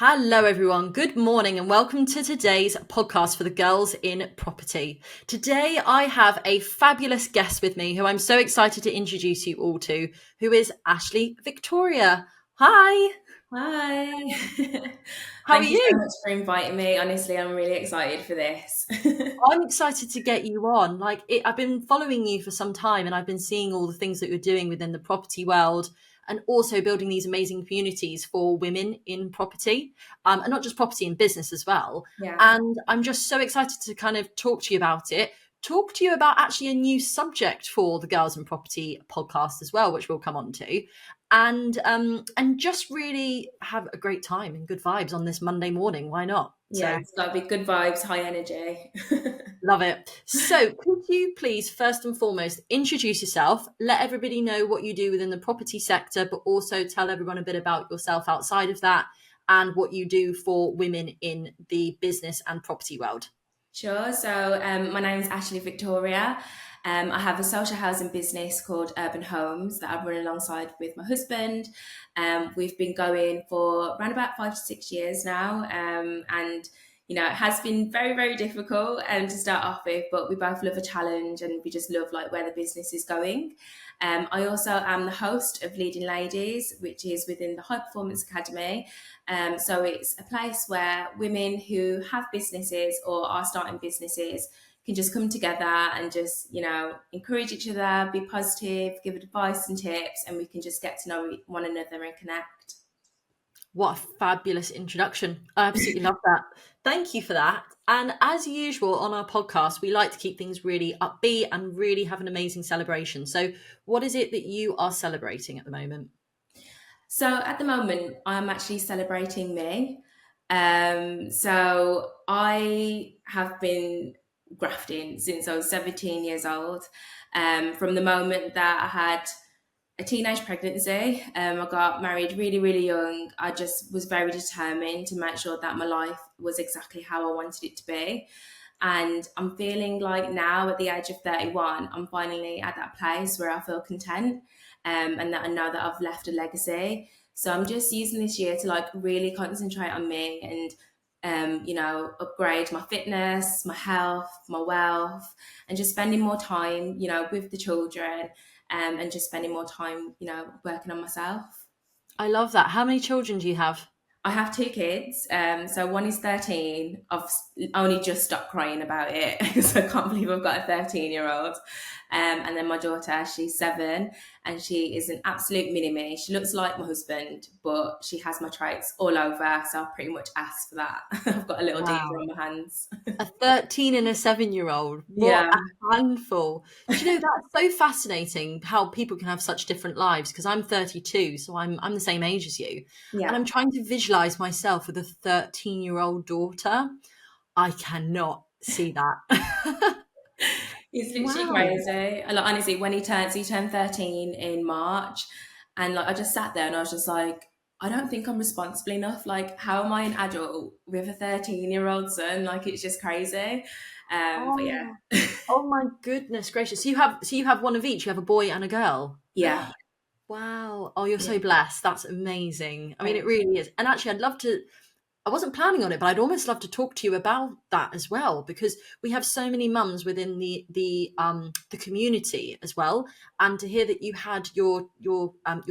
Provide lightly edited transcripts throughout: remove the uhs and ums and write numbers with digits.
Hello, everyone. Good morning, and welcome to today's podcast for the girls in property. Today, I have a fabulous guest with me who I'm so excited to introduce you all to, who is Ashleigh Victoria. Hi, Hi. how are Thank you so you? much for inviting me. Honestly, I'm really excited for this. I'm excited to get you on. I've been following you for some time, and I've been seeing all the things that you're doing within the property world, and also building these amazing communities for women in property, and not just property in business as well. Yeah. And I'm just so excited to kind of talk to you about it. Talk to you about actually a new subject for the Girls in Property podcast as well, which we'll come on to, and just really have a great time and good vibes on this Monday morning. Why not? Yeah, So. it's got to be good vibes, high energy. Love it. So, could you please, first and foremost, introduce yourself, let everybody know what you do within the property sector, but also tell everyone a bit about yourself outside of that and what you do for women in the business and property world? Sure. So, my name is Ashleigh Victoria. I have a social housing business called Erban Homes that I run alongside with my husband. We've been going for around about 5 to 6 years now, and it has been very, very difficult to start off with. But we both love a challenge, and we just love like where the business is going. I also am the host of Leading Ladies, which is within the High Performance Academy. So it's a place where women who have businesses or are starting businesses can just come together and just, encourage each other, be positive, give advice and tips, and we can just get to know one another and connect. What a fabulous introduction. I absolutely love that. Thank you for that. And as usual on our podcast, we like to keep things really upbeat and really have an amazing celebration. So, what is it that you are celebrating at the moment? So at the moment, I'm actually celebrating me. So I have been grafting since I was 17 years old. From the moment that I had a teenage pregnancy, I got married really, really young. I just was very determined to make sure that my life was exactly how I wanted it to be. And I'm feeling like now at the age of 31, I'm finally at that place where I feel content, and that I know that I've left a legacy. So I'm just using this year to like really concentrate on me and upgrade my fitness, my health, my wealth, and just spending more time, with the children, and just spending more time, working on myself. I love that. How many children do you have? I have two kids. So one is 13. Only just stopped crying about it because I can't believe I've got a 13-year-old. And then my daughter, she's 7, and she is an absolute mini me. She looks like my husband, but she has my traits all over. So I pretty much asked for that. I've got a little diva Wow. on my hands. A 13 and a 7-year-old. What Yeah. a handful. Do you know, that's so fascinating how people can have such different lives, because I'm 32, so I'm the same age as you. And Yeah. I'm trying to visualize myself with a 13-year-old daughter. I cannot see that. It's literally Wow. crazy. Like honestly, when he turned 13 in March, and like I just sat there and I was just like, I don't think I'm responsible enough. Like, how am I an adult with a 13-year-old son? Like, it's just crazy. But yeah, Oh, oh my goodness gracious. So you have one of each. You have a boy and a girl. yeah, Wow. Oh, you're yeah. so blessed. That's amazing. I mean, it Thank really you. is. And actually, I'd love to. I wasn't planning on it, but I'd almost love to talk to you about that as well, because we have so many mums within the community as well, and to hear that you had your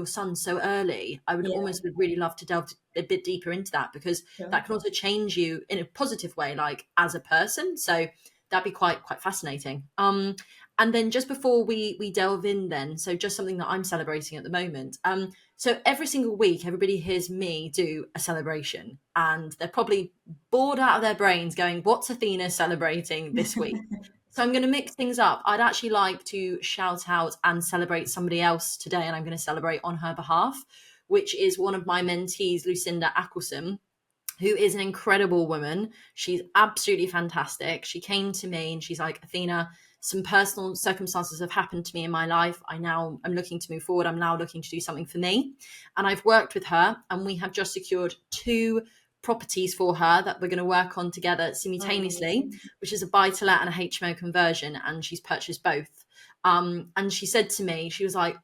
son so early, I would Yeah, almost would really love to delve a bit deeper into that, because sure. that can also change you in a positive way, like as a person. So that'd be quite fascinating. And then just before we delve in, then, so just something that I'm celebrating at the moment. So every single week, everybody hears me do a celebration, and they're probably bored out of their brains going, what's Athena celebrating this week? So I'm going to mix things up. I'd actually like to shout out and celebrate somebody else today, and I'm going to celebrate on her behalf, which is one of my mentees, Lucinda Ackelson, who is an incredible woman. She's absolutely fantastic. She came to me and she's like, Athena, some personal circumstances have happened to me in my life. I'm looking to move forward. I'm now looking to do something for me. And I've worked with her, and we have just secured 2 properties for her that we're going to work on together Oh, simultaneously, amazing. which is a buy to let and a HMO conversion. And she's purchased both. And she said to me, she was like,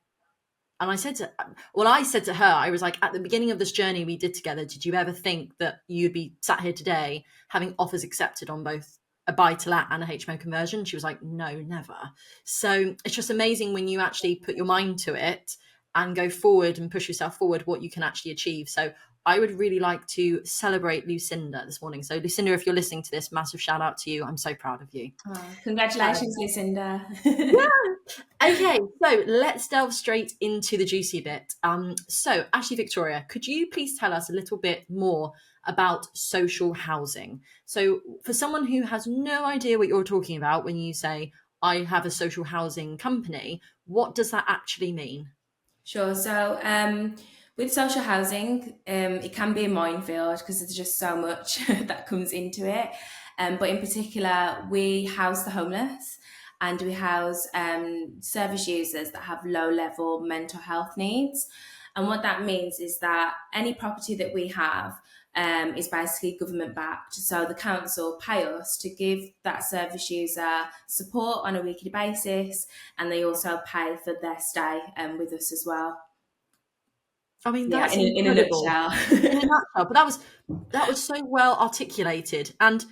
And I said to her, I was like, at the beginning of this journey we did together, did you ever think that you'd be sat here today having offers accepted on both a buy to let and a HMO conversion? She was like, no, never. So it's just amazing when you actually put your mind to it and go forward and push yourself forward, what you can actually achieve. So I would really like to celebrate Lucinda this morning. So Lucinda, if you're listening to this, massive shout out to you. I'm so proud of you. Oh, congratulations, Lucinda. Yeah. Okay, so let's delve straight into the juicy bit. So Ashleigh Victoria, could you please tell us a little bit more about social housing? So for someone who has no idea what you're talking about when you say, I have a social housing company, what does that actually mean? Sure. So, with social housing, it can be a minefield because there's just so much that comes into it. But in particular, we house the homeless and we house service users that have low level mental health needs. And what that means is that any property that we have is basically government backed. So the council pay us to give that service user support on a weekly basis, and they also pay for their stay with us as well. I mean, Yeah, that's in a incredible. In a nutshell. nutshell, but that was so well articulated. And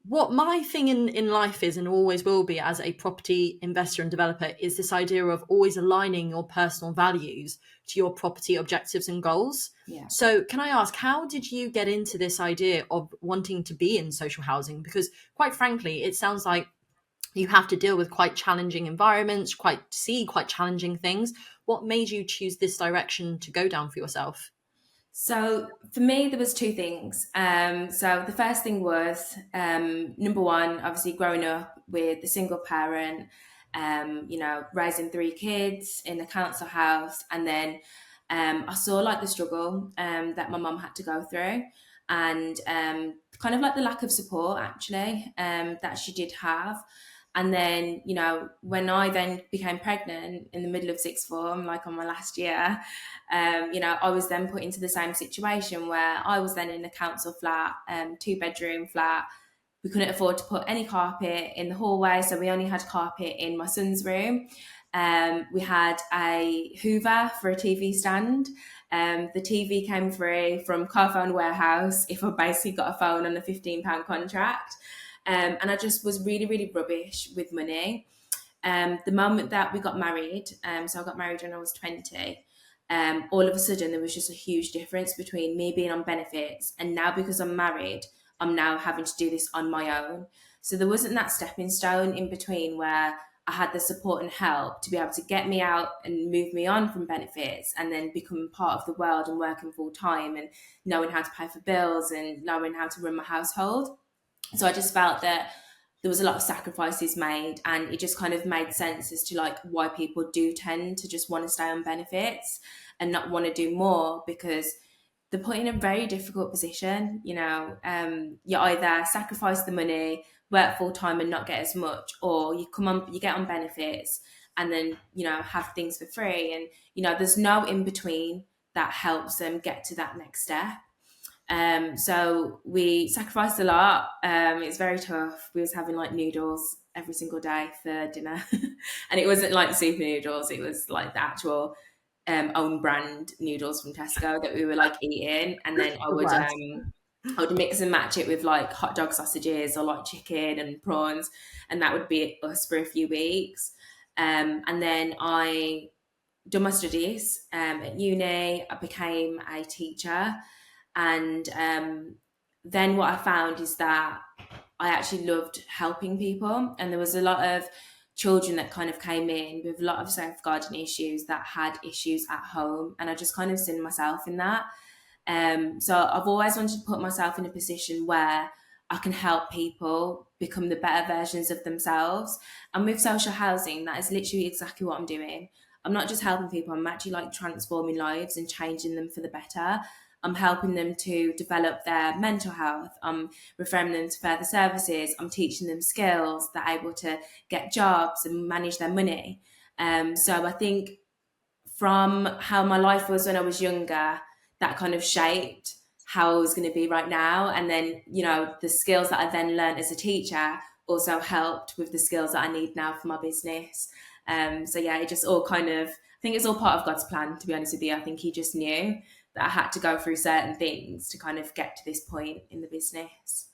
what my thing in life is and always will be as a property investor and developer is this idea of always aligning your personal values to your property objectives and goals. Yeah. So can I ask, how did you get into this idea of wanting to be in social housing? Because quite frankly, it sounds like you have to deal with quite challenging environments, quite challenging things. What made you choose this direction to go down for yourself? So for me, there was two things. So the first thing was number one, obviously growing up with a single parent, raising three kids in a council house, and then I saw like the struggle that my mum had to go through, and kind of like the lack of support actually that she did have. And then, when I then became pregnant in the middle of sixth form, like on my last year, I was then put into the same situation where I was then in a council flat, 2-bedroom flat. We couldn't afford to put any carpet in the hallway, so we only had carpet in my son's room. We had a Hoover for a TV stand. The TV came free from Car Phone Warehouse if I basically got a phone on a £15 contract. And I just was really, really rubbish with money. The moment that we got married, so I got married when I was 20, all of a sudden there was just a huge difference between me being on benefits and now because I'm married, I'm now having to do this on my own. So there wasn't that stepping stone in between where I had the support and help to be able to get me out and move me on from benefits and then become part of the world and working full time and knowing how to pay for bills and knowing how to run my household. So I just felt that there was a lot of sacrifices made, and it just kind of made sense as to like why people do tend to just want to stay on benefits and not want to do more, because they're put in a very difficult position. You either sacrifice the money, work full time and not get as much, or you get on benefits and then have things for free, and there's no in between that helps them get to that next step. So we sacrificed a lot. It's very tough. We was having like noodles every single day for dinner, and it wasn't like super noodles. It was like the actual own brand noodles from Tesco that we were like eating, and then I would mix and match it with like hot dog sausages or like chicken and prawns, and that would be us for a few weeks. And then I done my studies at uni. I became a teacher, and then what I found is that I actually loved helping people. And there was a lot of children that kind of came in with a lot of safeguarding issues that had issues at home. And I just kind of seen myself in that. So I've always wanted to put myself in a position where I can help people become the better versions of themselves. And with social housing, that is literally exactly what I'm doing. I'm not just helping people, I'm actually like transforming lives and changing them for the better. I'm helping them to develop their mental health. I'm referring them to further services. I'm teaching them skills. They're able to get jobs and manage their money. So I think from how my life was when I was younger, that kind of shaped how I was going to be right now. And then, the skills that I then learned as a teacher also helped with the skills that I need now for my business. So yeah, it just all kind of think it's all part of God's plan, to be honest with you. I think he just knew that I had to go through certain things to kind of get to this point in the business.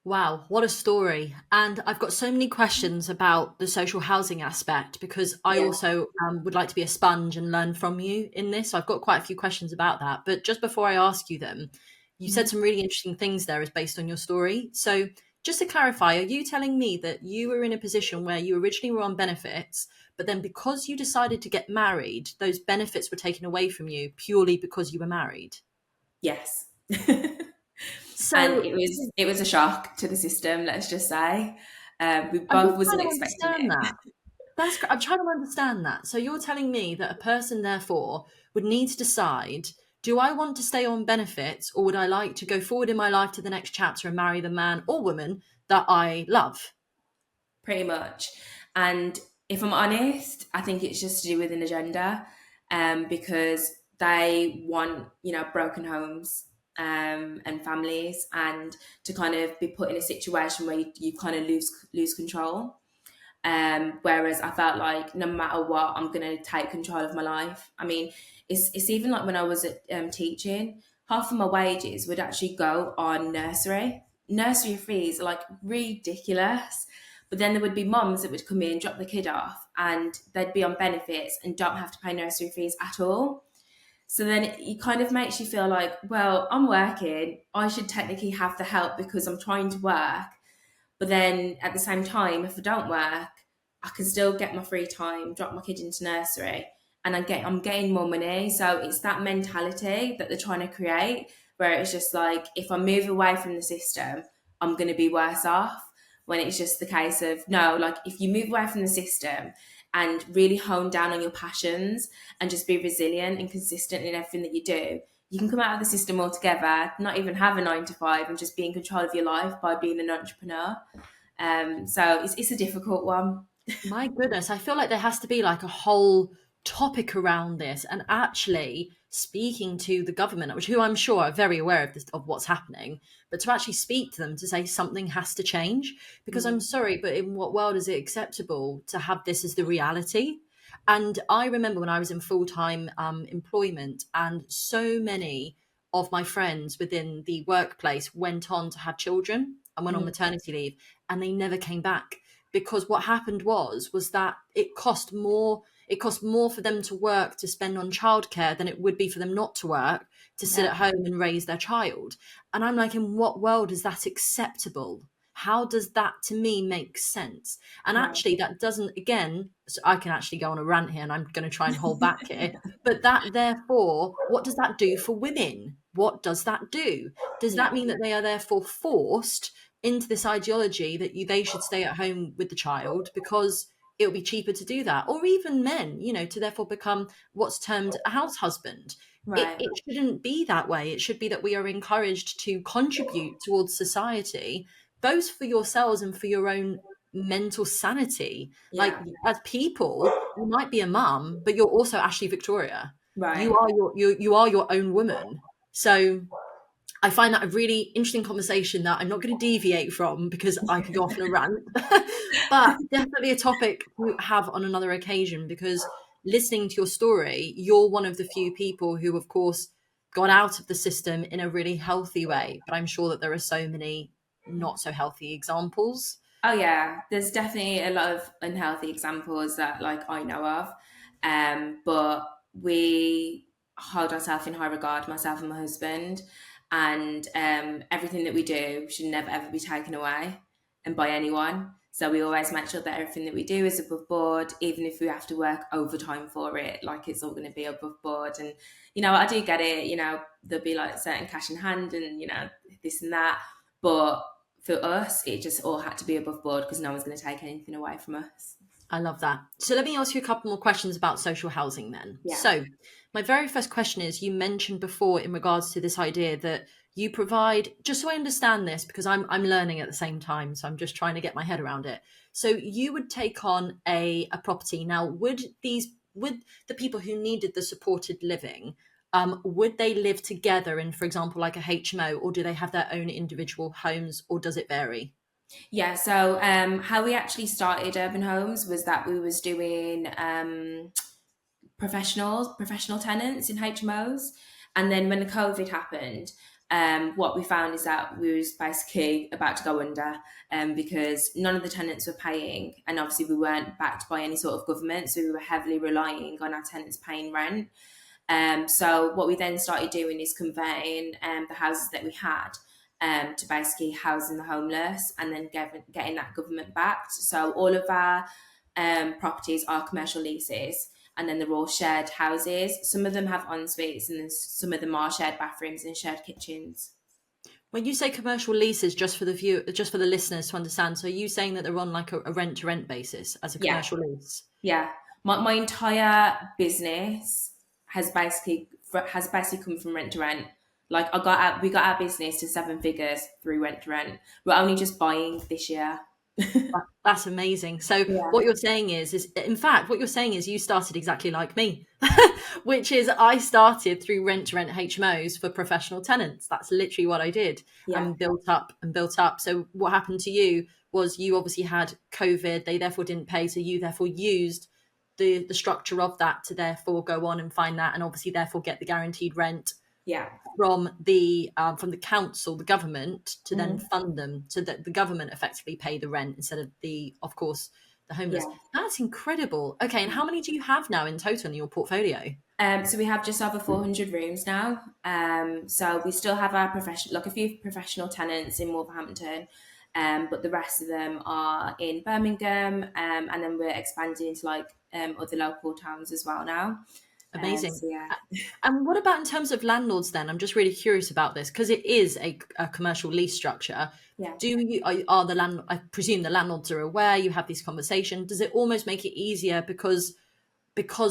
Wow, what a story. And I've got so many questions about the social housing aspect because I Yeah. also would like to be a sponge and learn from you in this. So I've got quite a few questions about that. But just before I ask you them, you said Mhm. some really interesting things there as based on your story. So just to clarify, are you telling me that you were in a position where you originally were on benefits, but then because you decided to get married, those benefits were taken away from you purely because you were married? Yes. And So it was a shock to the system, let's just say. We I'm both just wasn't trying to expecting understand it. that. I'm trying to understand that. So you're telling me that a person, therefore, would need to decide: do I want to stay on benefits, or would I like to go forward in my life to the next chapter and marry the man or woman that I love? Pretty much. And if I'm honest, I think it's just to do with an agenda, because they want, broken homes, and families, and to kind of be put in a situation where you kind of lose control. Whereas I felt like no matter what, I'm going to take control of my life. I mean, it's even like when I was at, teaching, half of my wages would actually go on nursery. Nursery fees are like ridiculous. But then there would be mums that would come in, drop the kid off, and they'd be on benefits and don't have to pay nursery fees at all. So then it kind of makes you feel like, well, I'm working. I should technically have the help because I'm trying to work. But then at the same time, if I don't work, I can still get my free time, drop my kid into nursery, and I'm getting more money. So it's that mentality that they're trying to create, where it's just like if I move away from the system, I'm going to be worse off. When it's just the case of no, like if you move away from the system and really hone down on your passions and just be resilient and consistent in everything that you do, you can come out of the system altogether, not even have a 9 to 5, and just be in control of your life by being an entrepreneur. So it's a difficult one. My goodness, I feel like there has to be like a whole topic around this, and actually speaking to the government, which who I'm sure are very aware of this, of what's happening, but to actually speak to them to say something has to change. Because I'm Mm. sorry, but in what world is it acceptable to have this as the reality? And I remember when I was in full time employment, and so many of my friends within the workplace went on to have children and went on Mm. maternity leave, and they never came back because what happened was that it cost more for them to work to spend on childcare than it would be for them not to work to sit Yeah. at home and raise their child. And I'm like, in what world is that acceptable? How does that to me make sense? And Right. actually that doesn't, again, so I can actually go on a rant here and I'm going to try and hold back here, but that therefore, what does that do for women? What does that do? Does that Yeah. mean that they are therefore forced into this ideology that they should stay at home with the child because it'll be cheaper to do that? Or even men, to therefore become what's termed a house husband. it, Right. it shouldn't be that way. It should be that we are encouraged to contribute towards society, both for yourselves and for your own mental sanity. Like, Yeah. as people, you might be a mum, but you're also Ashleigh Victoria. You Right. are you are your own woman. So I find that a really interesting conversation that I'm not going to deviate from because I could go off on a rant, but definitely a topic to have on another occasion, because listening to your story, you're one of the few people who, of course, got out of the system in a really healthy way. But I'm sure that there are so many not so healthy examples. Oh yeah, there's definitely a lot of unhealthy examples that like I know of, but we hold ourselves in high regard, myself and my husband, and everything that we do should never ever be taken away and by anyone. So we always make sure that everything that we do is above board, even if we have to work overtime for it. Like it's all going to be above board, and I do get it. There'll be like certain cash in hand, and this and that, but for us, it just all had to be above board because no one's going to take anything away from us. I love that. So let me ask you a couple more questions about social housing then. Yeah. So my very first question is, you mentioned before in regards to this idea that you provide, just so I understand this, because I'm learning at the same time, so I'm just trying to get my head around it. So you would take on a property. Now, would the people who needed the supported living, would they live together in, for example, like a HMO, or do they have their own individual homes, or does it vary? Yeah, so how we actually started Urban Homes was that we was doing professional tenants in HMOs. And then when the COVID happened, what we found is that we was basically about to go under, because none of the tenants were paying, and obviously we weren't backed by any sort of government, so we were heavily relying on our tenants paying rent. So what we then started doing is converting the houses that we had to basically housing the homeless, and then getting that government backed. So all of our properties are commercial leases, and then they're all shared houses. Some of them have en suites, and then some of them are shared bathrooms and shared kitchens. When you say commercial leases, just for the listeners to understand, so are you saying that they're on like a rent to rent basis as a Yeah, commercial lease? yeah. My entire business has basically come from rent to rent. Like we got our business to 7 figures through rent to rent. We're only just buying this year. That's amazing. So Yeah, what you're saying is in fact, what you're saying is you started exactly like me, which is I started through rent to rent HMOs for professional tenants. That's literally what I did, yeah, and built up and built up. So what happened to you was you obviously had COVID. They therefore didn't pay. So you therefore used the structure of that to therefore go on and find that, and obviously therefore get the guaranteed rent yeah. from the council, the government, to then Mhm. fund them, so that the government effectively pay the rent instead of of course, the homeless. Yeah. That's incredible. Okay, and how many do you have now in total in your portfolio? So we have just over 400 rooms now. So we still have our like a few professional tenants in Wolverhampton, but the rest of them are in Birmingham, and then we're expanding into like other local towns as well now. Amazing. So yeah, And what about in terms of landlords then? I'm just really curious about this because it is a commercial lease structure. yeah. Do you are the land? I presume the landlords are aware you have these conversations. Does it almost make it easier because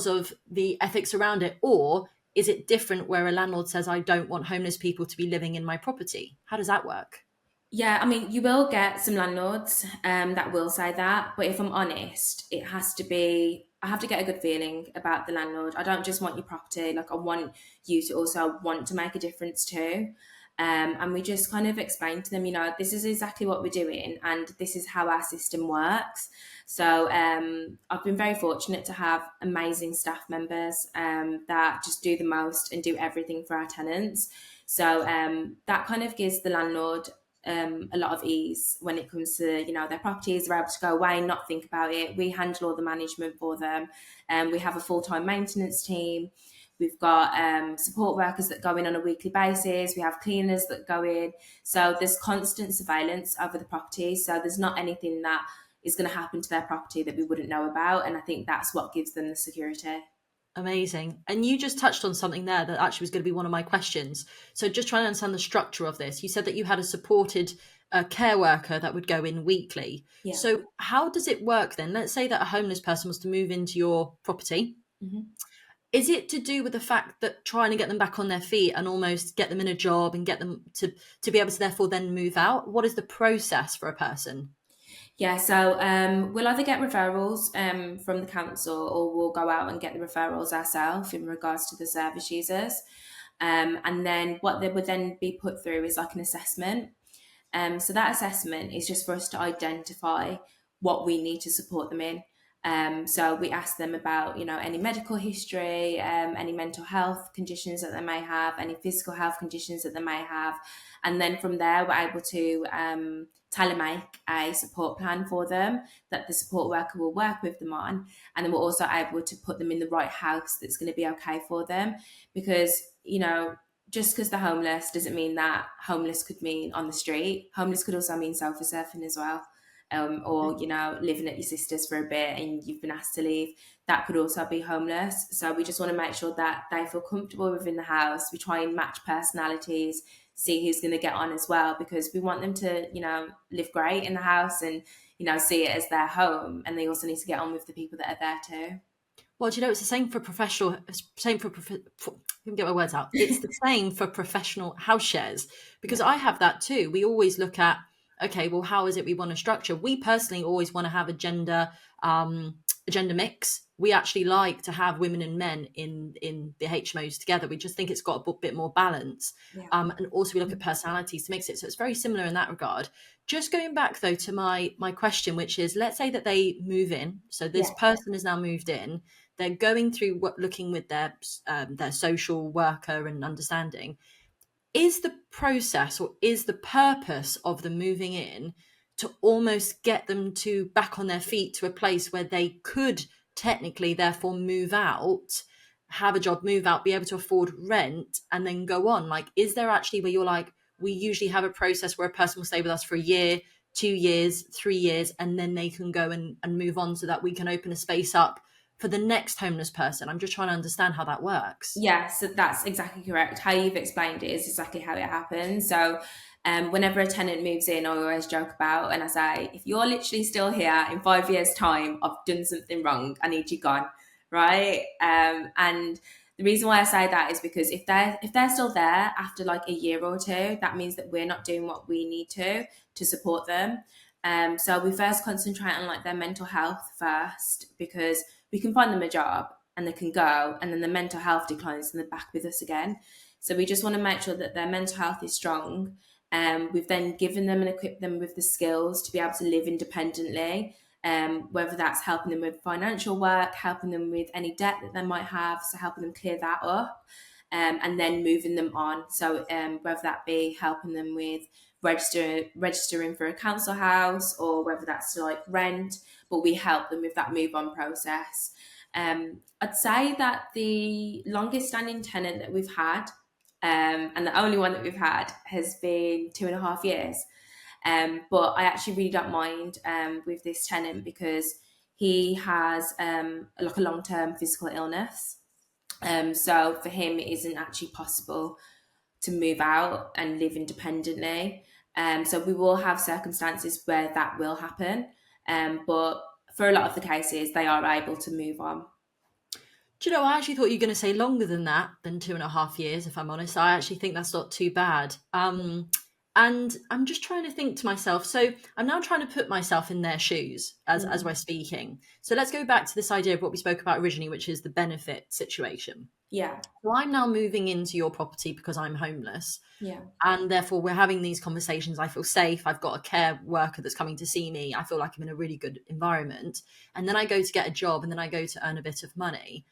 of the ethics around it, or is it different where a landlord says I don't want homeless people to be living in my property? How does that work? Yeah, I mean, you will get some landlords that will say that, but if I'm honest, it has to be. I have to get a good feeling about the landlord. I don't just want your property; like I want you to also want to make a difference too. And we just kind of explain to them, this is exactly what we're doing, and this is how our system works. So I've been very fortunate to have amazing staff members that just do the most and do everything for our tenants. So that kind of gives the landlord a lot of ease when it comes to their properties. They're able to go away and not think about it. We handle all the management for them, and we have a full-time maintenance team. We've got support workers that go in on a weekly basis. We have cleaners that go in. So there's constant surveillance over the property. So there's not anything that is going to happen to their property that we wouldn't know about, and I think that's what gives them the security. Amazing. And you just touched on something there that actually was going to be one of my questions. So just trying to understand the structure of this. You said that you had a supported care worker that would go in weekly. Yeah. So how does it work then? Let's say that a homeless person was to move into your property. Mhm. Is it to do with the fact that trying to get them back on their feet and almost get them in a job and get them to be able to therefore then move out? What is the process for a person? Yeah, so we'll either get referrals from the council, or we'll go out and get the referrals ourselves in regards to the service users. And then what they would then be put through is like an assessment. So that assessment is just for us to identify what we need to support them in. So we ask them about, any medical history, any mental health conditions that they may have, any physical health conditions that they may have. And then from there, we're able to tailor make a support plan for them that the support worker will work with them on. And then we're also able to put them in the right house that's going to be okay for them. Because, just because they're homeless doesn't mean that homeless could mean on the street. Homeless could also mean sofa surfing as well. Or living at your sister's for a bit and you've been asked to leave. That could also be homeless. So we just want to make sure that they feel comfortable within the house. We try and match personalities, see who's going to get on as well, because we want them to live great in the house and see it as their home. And they also need to get on with the people that are there too. Well, do you know, it's the same for professional, same for, let me get my words out. It's the same for professional house shares, because I have that too. We always look at, okay, well, how is it we want to structure? We personally always want to have a gender mix. We actually like to have women and men in the HMOs together. We just think it's got a bit more balance. Yeah. And also we look at personalities to mix it. So it's very similar in that regard. Just going back though to my question, which is, let's say that they move in. So this person is now moved in. they're going through looking with their social worker and understanding, is the process or is the purpose of them moving in to almost get them to back on their feet to a place where they could technically therefore move out, have a job, move out, be able to afford rent, and then go on? Like, is there actually where you're like, we usually have a process where a person will stay with us for a year, 2 years, 3 years, and then they can go and move on so that we can open a space up for the next homeless person? I'm just trying to understand how that works. Yeah, so that's exactly correct. How you've explained it is exactly how it happens. So, whenever a tenant moves in, I always joke about and I say, if you're literally still here in 5 years' time, I've done something wrong. I need you gone, right? And the reason why I say that is because if they're still there after like a year or two, that means that we're not doing what we need to support them. So we first concentrate on like their mental health first, because we can find them a job and they can go, and then the mental health declines and they're back with us again. So we just want to make sure that their mental health is strong. We've then given them and equipped them with the skills to be able to live independently, whether that's helping them with financial work, helping them with any debt that they might have, so helping them clear that up, and then moving them on. So whether that be helping them with registering for a council house, or whether that's to like rent, but we help them with that move on process. I'd say that the longest standing tenant that we've had, and the only one that we've had, has been 2.5 years. But I actually really don't mind with this tenant, because he has like a long term physical illness. So for him, it isn't actually possible to move out and live independently. So we will have circumstances where that will happen. But for a lot of the cases, they are able to move on. Do you know, I actually thought you were going to say longer than that, than 2.5 years, if I'm honest. I actually think that's not too bad. And I'm just trying to think to myself. So I'm now trying to put myself in their shoes as we're speaking. So let's go back to this idea of what we spoke about originally, which is the benefit situation. Yeah. So I'm now moving into your property because I'm homeless. Yeah. And therefore we're having these conversations. I feel safe. I've got a care worker that's coming to see me. I feel like I'm in a really good environment. And then I go to get a job, and then I go to earn a bit of money.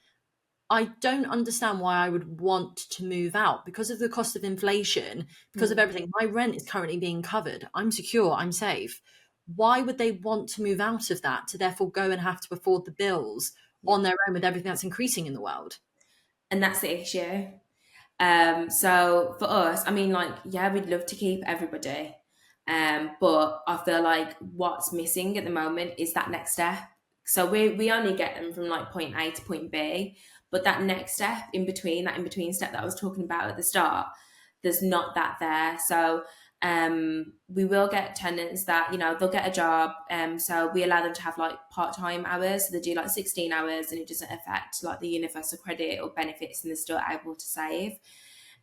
I don't understand why I would want to move out because of the cost of inflation, because of everything. My rent is currently being covered. I'm secure. I'm safe. Why would they want to move out of that to therefore go and have to afford the bills on their own with everything that's increasing in the world? And that's the issue. So for us, I mean, like, yeah, we'd love to keep everybody. But I feel like what's missing at the moment is that next step. So we only get them from like point A to point B, but that next step in between, that in between step that I was talking about at the start, there's not that there. So we will get tenants that, you know, they'll get a job. So we allow them to have like part-time hours. So they do like 16 hours, and it doesn't affect like the universal credit or benefits, and they're still able to save.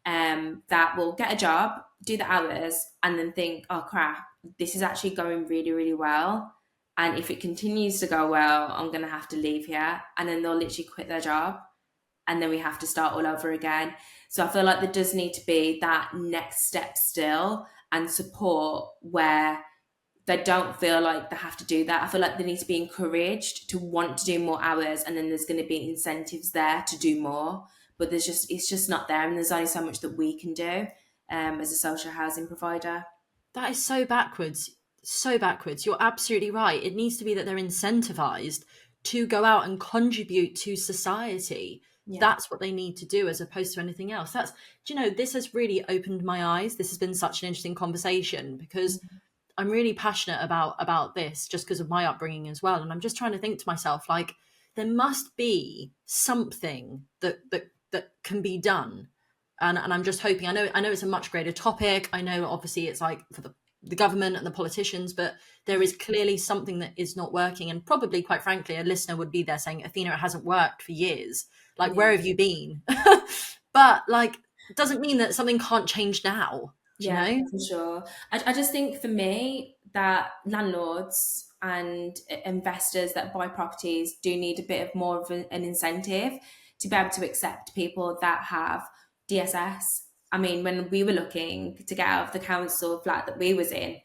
That will get a job, do the hours, and then think, oh crap, this is actually going really, really well. And if it continues to go well, I'm going to have to leave here. And then they'll literally quit their job, and then we have to start all over again. So I feel like there does need to be that next step still, and support where they don't feel like they have to do that. I feel like they need to be encouraged to want to do more hours, and then there's going to be incentives there to do more. But it's just not there, and there's only so much that we can do as a social housing provider. That is so backwards. So backwards. You're absolutely right. It needs to be that they're incentivized to go out and contribute to society. Yeah. That's what they need to do, as opposed to anything else. Do you know, this has really opened my eyes. This has been such an interesting conversation, because I'm really passionate about this just because of my upbringing as well. And I'm just trying to think to myself, like, there must be something that can be done. And I'm just hoping, I know it's a much greater topic. I know obviously it's like for the government and the politicians, but there is clearly something that is not working. And probably, quite frankly, a listener would be there saying, Athena, it hasn't worked for years. Like, where have you been? But like, it doesn't mean that something can't change now. Do you know? For sure. I just think for me that landlords and investors that buy properties do need a bit of more of an incentive to be able to accept people that have DSS. I mean, when we were looking to get out of the council flat that we was in,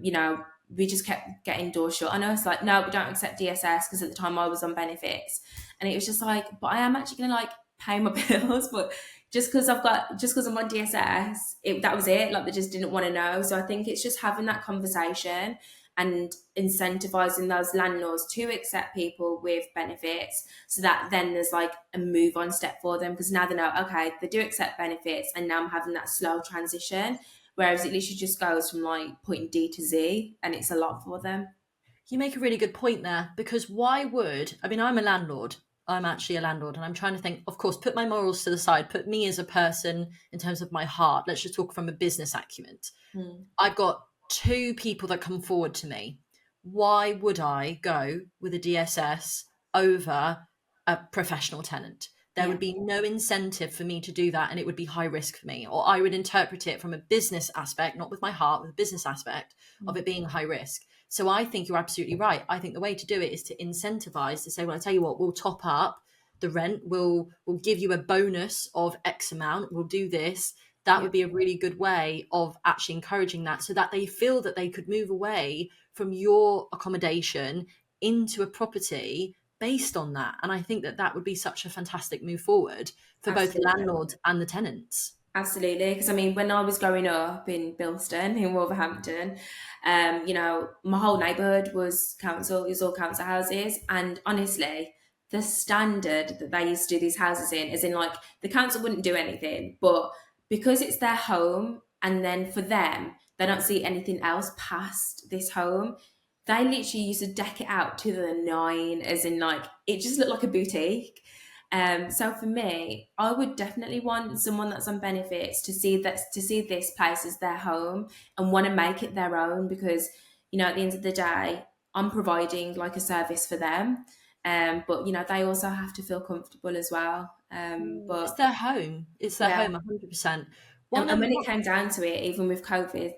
you know, we just kept getting doors shut. I know it's like, no, we don't accept DSS, because at the time I was on benefits. And it was just like, but I am actually going to like pay my bills, but just because I'm on DSS, that was it. Like they just didn't want to know. So I think it's just having that conversation and incentivizing those landlords to accept people with benefits, so that then there's like a move on step for them, because now they know, okay, they do accept benefits, and now I'm having that slow transition. Whereas it literally just goes from like point D to Z, and it's a lot for them. You make a really good point there, because why would, I mean, I'm a landlord. I'm actually a landlord, and I'm trying to think, of course, put my morals to the side, put me as a person in terms of my heart. Let's just talk from a business acumen. Mm. I've got two people that come forward to me. Why would I go with a DSS over a professional tenant? There Yeah. would be no incentive for me to do that, and it would be high risk for me. Or I would interpret it from a business aspect, not with my heart, with a business aspect of it being high risk. So I think you're absolutely right. I think the way to do it is to incentivize, to say, well, I tell you what, we'll top up the rent, we'll give you a bonus of X amount, we'll do this. That Yeah. would be a really good way of actually encouraging that, so that they feel that they could move away from your accommodation into a property based on that. And I think that that would be such a fantastic move forward for both Absolutely. landlords and the tenants. Absolutely, because I mean, when I was growing up in Bilston, in Wolverhampton, my whole neighbourhood was council. It was all council houses, and honestly, the standard that they used to do these houses in, as in like the council wouldn't do anything, but because it's their home, and then for them, they don't see anything else past this home. They literally used to deck it out to the nine, as in like it just looked like a boutique. So for me, I would definitely want someone that's on benefits to see this place as their home and want to make it their own, because at the end of the day, I'm providing like a service for them. But they also have to feel comfortable as well. It's But their home. It's their yeah, home, 100%. and when it came down to it, even with COVID,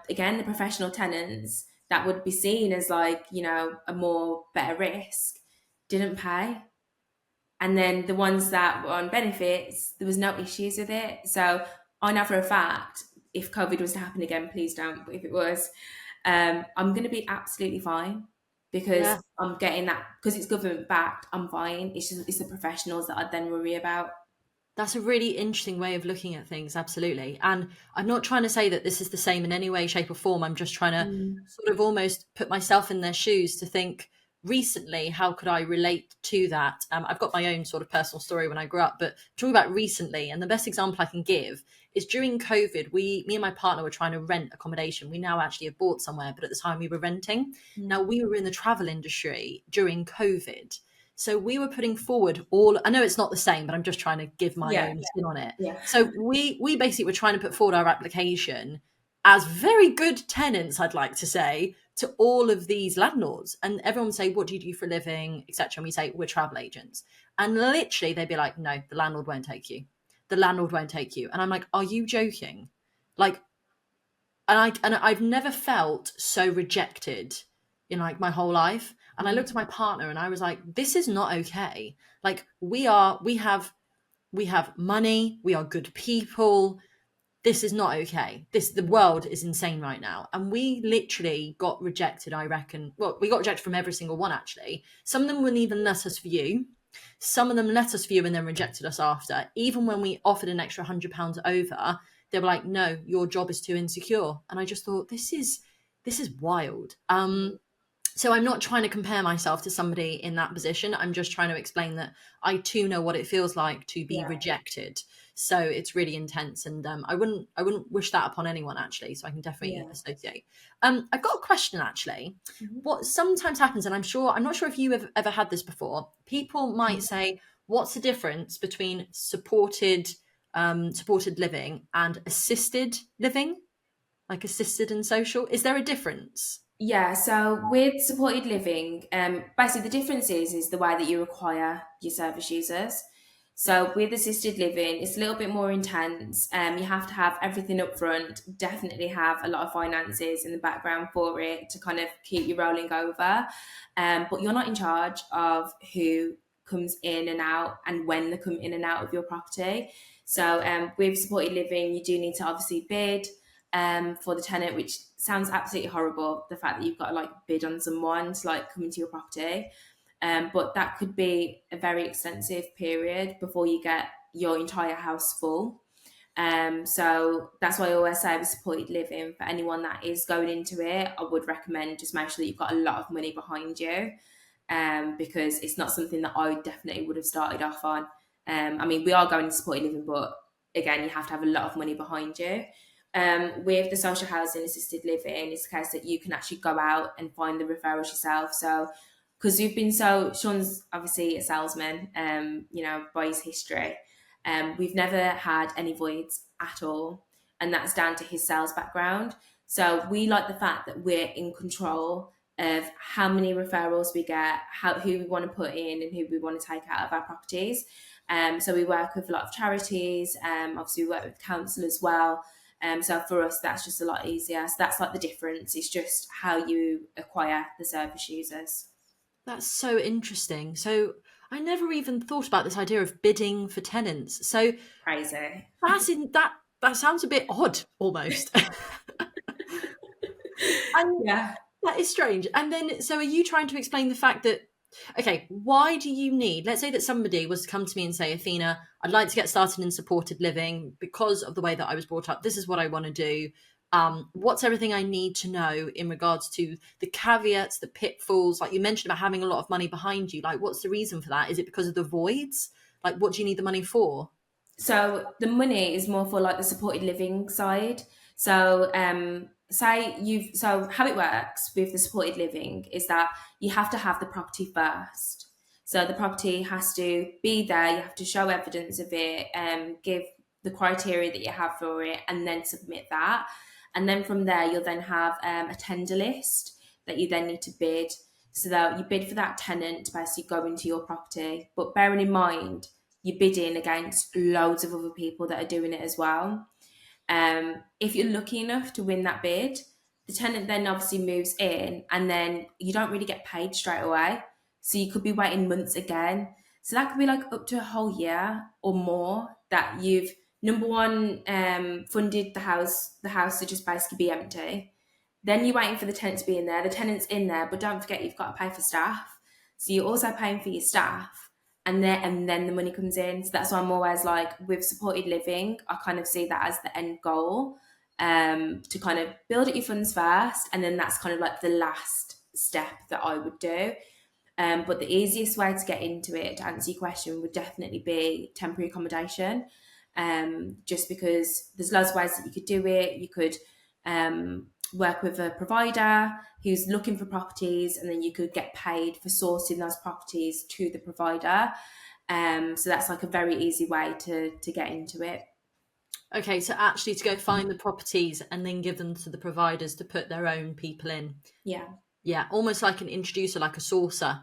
again, the professional tenants that would be seen as like a more better risk didn't pay. And then the ones that were on benefits, there was no issues with it. So I know for a fact, if COVID was to happen again, please don't, but if it was, I'm going to be absolutely fine, because Yeah. I'm getting that, because it's government backed, I'm fine. It's the professionals that I'd then worry about. That's a really interesting way of looking at things, absolutely. And I'm not trying to say that this is the same in any way, shape, or form. I'm just trying to Mm. sort of almost put myself in their shoes to think recently, how could I relate to that? I've got my own sort of personal story when I grew up, but talking about recently, and the best example I can give is during COVID, me and my partner were trying to rent accommodation. We now actually have bought somewhere, but at the time we were renting. Now, Mm. we were in the travel industry during COVID. So we were putting forward all, I know it's not the same, but I'm just trying to give my Yeah, own spin on it. yeah, So we basically were trying to put forward our application as very good tenants, I'd like to say, to all of these landlords. And everyone would say, what do you do for a living, etc. And we say, we're travel agents. And literally they'd be like, no, the landlord won't take you. The landlord won't take you. And I'm like, are you joking? Like, and I've never felt so rejected in like my whole life. And I Mm. looked at my partner and I was like, this is not okay. Like we have money, we are good people. This is not okay. The world is insane right now. And we literally got rejected, I reckon. Well, we got rejected from every single one actually. Some of them wouldn't even let us view. Some of them let us view and then rejected us after. Even when we offered an extra £100 over, they were like, no, your job is too insecure. And I just thought, this is wild. So I'm not trying to compare myself to somebody in that position. I'm just trying to explain that I too know what it feels like to be Yeah, rejected. So it's really intense, and I wouldn't wish that upon anyone actually. So I can definitely yeah. associate. I've got a question actually. Mhm. What sometimes happens, and I'm not sure if you have ever had this before. People might say, "What's the difference between supported living and assisted living, like assisted and social? Is there a difference?" Yeah, so with supported living, basically the difference is the way that you require your service users. So with assisted living, it's a little bit more intense. You have to have everything up front, definitely have a lot of finances in the background for it to kind of keep you rolling over. But you're not in charge of who comes in and out and when they come in and out of your property. So with supported living, you do need to obviously bid for the tenant, which sounds absolutely horrible. The fact that you've got to like bid on someone to like come into your property. But that could be a very extensive period before you get your entire house full. So that's why I always say with supported living, for anyone that is going into it, I would recommend just make sure that you've got a lot of money behind you, because it's not something that I definitely would have started off on. I mean, we are going to supported living, but again, you have to have a lot of money behind you. With the social housing assisted living, it's the case that you can actually go out and find the referrals yourself. So, because you've been Sean's obviously a salesman, by his history. We've never had any voids at all, and that's down to his sales background. So we like the fact that we're in control of how many referrals we get, who we want to put in, and who we want to take out of our properties. So we work with a lot of charities. Obviously, we work with council as well. So for us, that's just a lot easier. So that's like the difference. It's just how you acquire the service users. That's so interesting. So I never even thought about this idea of bidding for tenants. So Crazy. that sounds a bit odd almost. And Yeah. that is strange. And then, so are you trying to explain the fact that, okay, why do you need, let's say that somebody was to come to me and say, Athena, I'd like to get started in supported living because of the way that I was brought up. This is what I want to do. What's everything I need to know in regards to the caveats, the pitfalls? Like you mentioned about having a lot of money behind you. Like, what's the reason for that? Is it because of the voids? Like, what do you need the money for? So the money is more for like the supported living side. So so how it works with the supported living is that you have to have the property first. So the property has to be there, you have to show evidence of it, give the criteria that you have for it, and then submit that. And then from there you'll then have a tender list that you then need to bid. So that you bid for that tenant to basically go into your property. But bearing in mind you're bidding against loads of other people that are doing it as well. If you're lucky enough to win that bid, the tenant then obviously moves in and then you don't really get paid straight away. So you could be waiting months again. So that could be like up to a whole year or more that you've, number one, funded the house to just basically be empty. Then you're waiting for the tenant to be in there. The tenant's in there, but don't forget you've got to pay for staff. So you're also paying for your staff and then the money comes in. So that's why I'm always like with supported living, I kind of see that as the end goal, to kind of build up your funds first, and then that's kind of like the last step that I would do. But the easiest way to get into it, to answer your question, would definitely be temporary accommodation. Just because there's lots of ways that you could do it. You could work with a provider who's looking for properties, and then you could get paid for sourcing those properties to the provider. So that's like a very easy way to get into it. Okay, so actually to go find the properties and then give them to the providers to put their own people in. Yeah. Yeah, almost like an introducer, like a sourcer.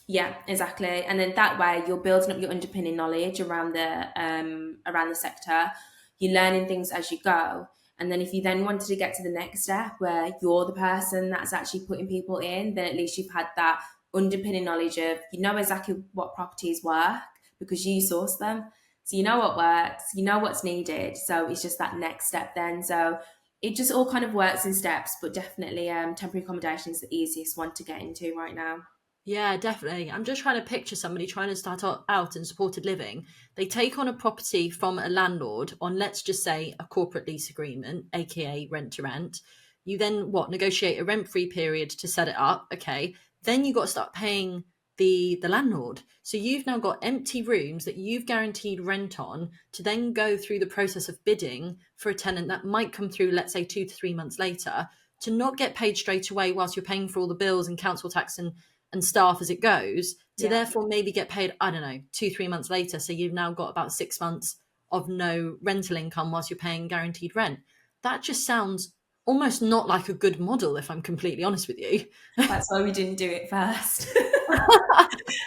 Yeah, exactly. And then that way you're building up your underpinning knowledge around the sector. You're learning things as you go. And then if you then wanted to get to the next step where you're the person that's actually putting people in, then at least you've had that underpinning knowledge of, you know exactly what properties work because you source them. So you know what works, you know what's needed. So it's just that next step then. So it just all kind of works in steps, but definitely temporary accommodation is the easiest one to get into right now. Yeah, definitely. I'm just trying to picture somebody trying to start out in supported living. They take on a property from a landlord on, let's just say, a corporate lease agreement, aka rent to rent. You then negotiate a rent-free period to set it up. Okay. Then you got to start paying the landlord. So you've now got empty rooms that you've guaranteed rent on to then go through the process of bidding for a tenant that might come through, let's say 2 to 3 months later, to not get paid straight away whilst you're paying for all the bills and council tax and staff as it goes, to Yeah. therefore maybe get paid, I don't know, 2 3 months later. So you've now got about 6 months of no rental income whilst you're paying guaranteed rent. That just sounds almost not like a good model, if I'm completely honest with you. That's why we didn't do it first.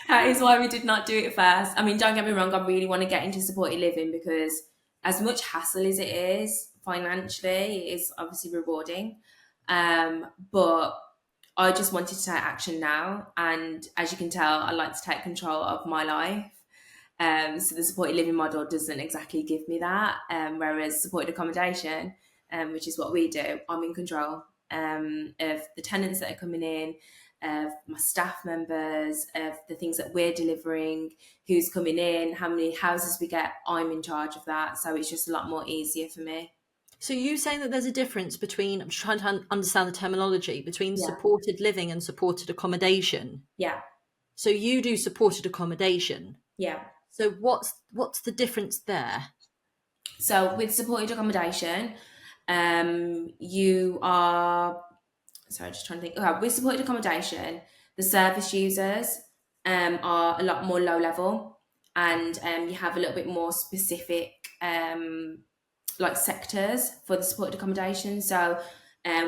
That is why we did not do it first. I mean, don't get me wrong, I really want to get into supported living because as much hassle as it is financially, it is obviously rewarding. But I just wanted to take action now. And as you can tell, I like to take control of my life. So the supported living model doesn't exactly give me that. Whereas supported accommodation, which is what we do, I'm in control of the tenants that are coming in. of my staff members, of the things that we're delivering, who's coming in, how many houses we get. I'm in charge of that. So it's just a lot more easier for me. So you saying that there's a difference between, I'm trying to understand the terminology, between Yeah. supported living and supported accommodation. Yeah. So you do supported accommodation. Yeah. So what's the difference there? So with supported accommodation, you are, sorry, just trying to think. Okay, with supported accommodation, the service users are a lot more low level, and you have a little bit more specific like sectors for the supported accommodation. So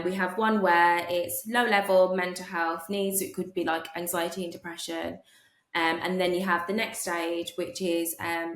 we have one where it's low level mental health needs. It could be like anxiety and depression. And then you have the next stage, which is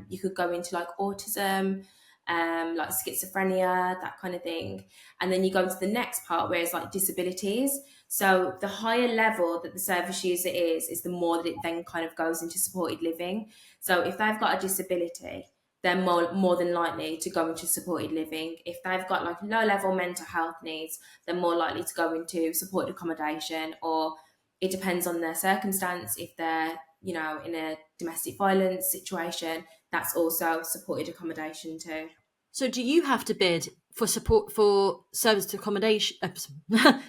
you could go into like autism, like schizophrenia, that kind of thing. And then you go into the next part where it's like disabilities. So the higher level that the service user is the more that it then kind of goes into supported living. So if they've got a disability, they're more than likely to go into supported living. If they've got like low level mental health needs, they're more likely to go into supported accommodation, or it depends on their circumstance. If they're, you know, in a domestic violence situation, that's also supported accommodation too. So do you have to bid for support for service accommodation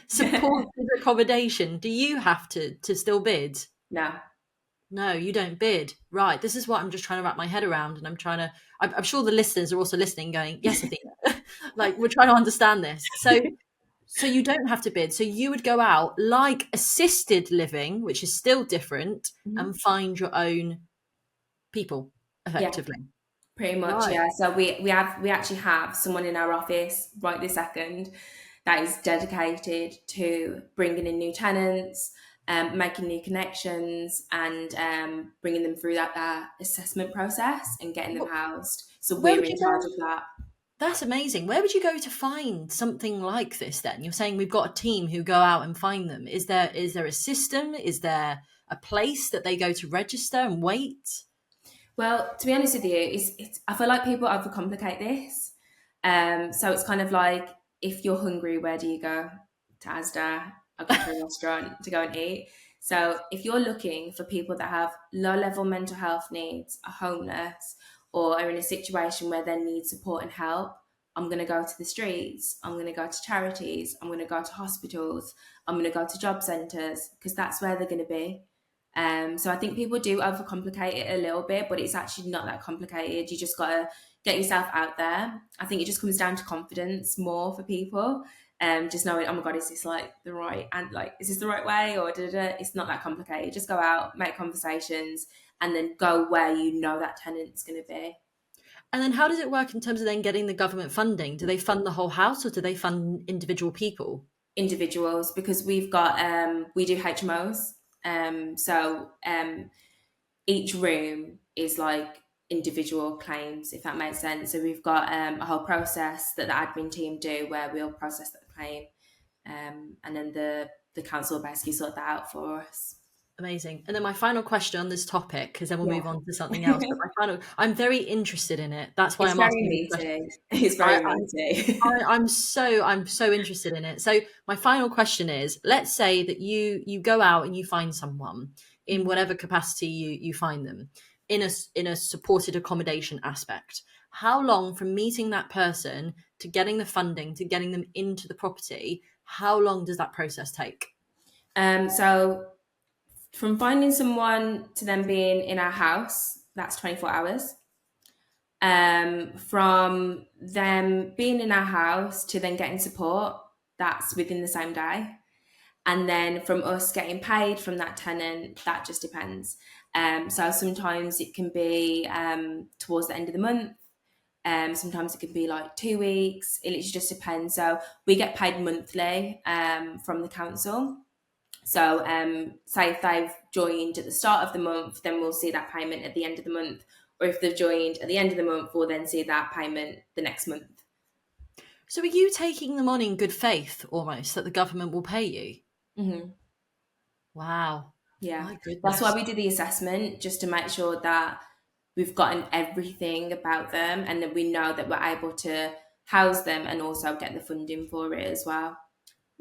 supported accommodation? Do you have to still bid? No. No, you don't bid. Right. This is what I'm just trying to wrap my head around. And I'm sure the listeners are also listening going, yes, Athena. Like, we're trying to understand this. So you don't have to bid. So you would go out like assisted living, which is still different, Mhm. and find your own people Yeah, effectively. pretty much. Right. Yeah. So we actually have someone in our office right this second that is dedicated to bringing in new tenants, making new connections, and bringing them through that assessment process and getting them housed. So Where we're would in you charge go? of that. That's amazing. Where would you go to find something like this then? You're saying we've got a team who go out and find them. Is there a system? Is there a place that they go to register and wait? Well, to be honest with you, I feel like people overcomplicate this. So it's kind of like, if you're hungry, where do you go? To Asda. I go to a restaurant to go and eat. So if you're looking for people that have low level mental health needs, are homeless, or are in a situation where they need support and help, I'm going to go to the streets. I'm going to go to charities. I'm going to go to hospitals. I'm going to go to job centres, because that's where they're going to be. So I think people do overcomplicate it a little bit, but it's actually not that complicated. You just got to get yourself out there. I think it just comes down to confidence more for people. Just knowing, oh my God, is this like the right, and like, is this the right way, or da-da-da? It's not that complicated. Just go out, make conversations, and then go where you know that tenant's going to be. And then how does it work in terms of then getting the government funding? Do they fund the whole house or do they fund individual people? Individuals, because we've got we do HMOs. So each room is like individual claims, if that makes sense. So we've got a whole process that the admin team do where we'll process the claim, and then the council basically sort that out for us. Amazing. And then my final question on this topic, because then we'll Yeah. move on to something else. But I'm very interested in it. That's why It's I'm very asking these questions. meaty. It's I, very meaty. I'm so interested in it. So my final question is: let's say that you go out and you find someone in whatever capacity you find them in a supported accommodation aspect. How long from meeting that person to getting the funding to getting them into the property? How long does that process take? So from finding someone to them being in our house, that's 24 hours. From them being in our house to then getting support, that's within the same day. And then from us getting paid from that tenant, that just depends. So sometimes it can be towards the end of the month. Sometimes it can be like 2 weeks. It literally just depends. So we get paid monthly from the council. So say if they've joined at the start of the month, then we'll see that payment at the end of the month. Or if they've joined at the end of the month, we'll then see that payment the next month. So are you taking them on in good faith almost that the government will pay you? Mm-hmm. Wow. Yeah, My that's why goodness. we do the assessment, just to make sure that we've gotten everything about them and that we know that we're able to house them and also get the funding for it as well.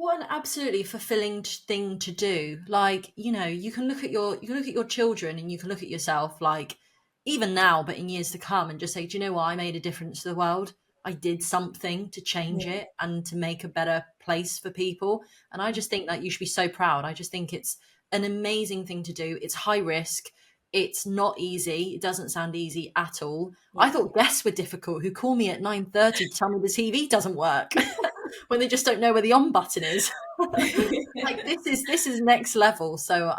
What an absolutely fulfilling thing to do. Like, you know, you can look at your children and you can look at yourself like even now, but in years to come and just say, do you know what? I made a difference to the world. I did something to change Yeah. it and to make a better place for people. And I just think that you should be so proud. I just think it's an amazing thing to do. It's high risk. It's not easy. It doesn't sound easy at all. I Yeah. thought guests were difficult who call me at 9:30 to tell me the TV doesn't work. When they just don't know where the on button is. Like this is next level. So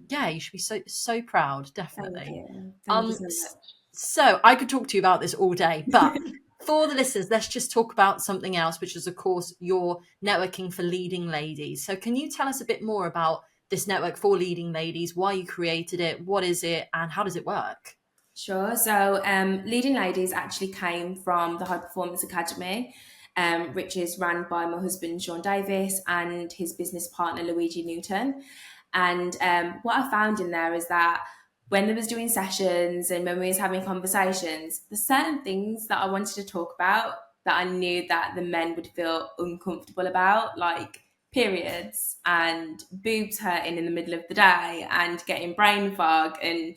yeah, you should be so proud, Thank definitely. you. Thank you Um so s- much. so I could talk to you about this all day, but for the listeners, let's just talk about something else, which is of course your networking for leading ladies. So can you tell us a bit more about this network for leading ladies, why you created it, what is it, and how does it work? Sure. So, Leading Ladies actually came from the High Performance Academy, which is run by my husband, Sean Davis, and his business partner, Luigi Newton. And what I found in there is that when I was doing sessions and when we was having conversations, there's certain things that I wanted to talk about that I knew that the men would feel uncomfortable about, like periods and boobs hurting in the middle of the day and getting brain fog and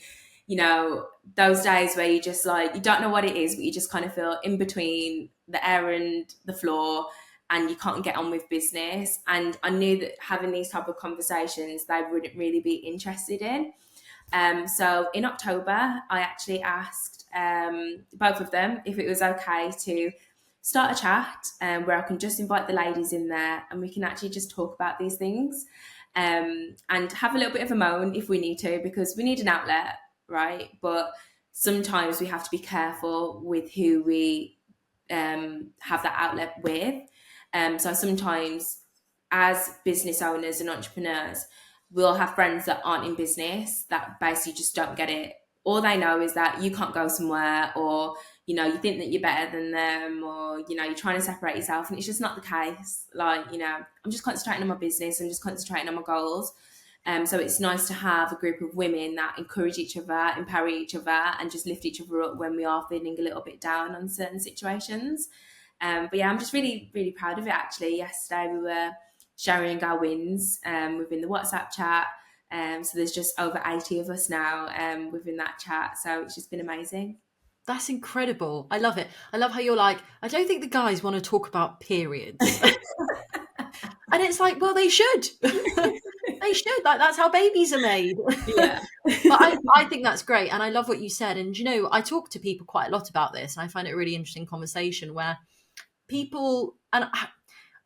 those days where you just like you don't know what it is, but you just kind of feel in between the air and the floor and you can't get on with business. And I knew that having these type of conversations they wouldn't really be interested in. So in October I actually asked both of them if it was okay to start a chat where I can just invite the ladies in there and we can actually just talk about these things, and have a little bit of a moan if we need to, because we need an outlet, right? But sometimes we have to be careful with who we have that outlet with. So sometimes, as business owners and entrepreneurs, we'll have friends that aren't in business that basically just don't get it. All they know is that you can't go somewhere, or you think that you're better than them, or you're trying to separate yourself, and it's just not the case. Like, I'm just concentrating on my business, I'm just concentrating on my goals. So it's nice to have a group of women that encourage each other, empower each other, and just lift each other up when we are feeling a little bit down on certain situations. But yeah, I'm just really, really proud of it. Actually, yesterday we were sharing our wins within the WhatsApp chat. So there's just over 80 of us now within that chat. So it's just been amazing. That's incredible. I love it. I love how you're like, I don't think the guys want to talk about periods. And it's like, well, they should. They should. Like, that's how babies are made. Yeah. But I think that's great. And I love what you said. And, I talk to people quite a lot about this. And I find it a really interesting conversation where people,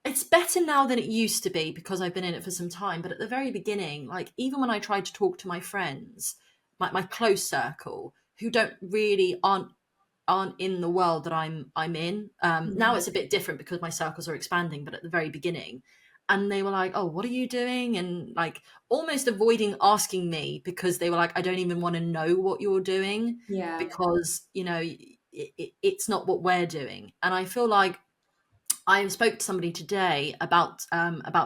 it's better now than it used to be because I've been in it for some time. But at the very beginning, like, even when I tried to talk to my friends, my close circle, who don't really aren't in the world that I'm in. Now it's a bit different because my circles are expanding, but at the very beginning, and they were like, "Oh, what are you doing?" And like almost avoiding asking me because they were like, "I don't even want to know what you're doing Yeah. because it's not what we're doing." And I feel like I spoke to somebody today about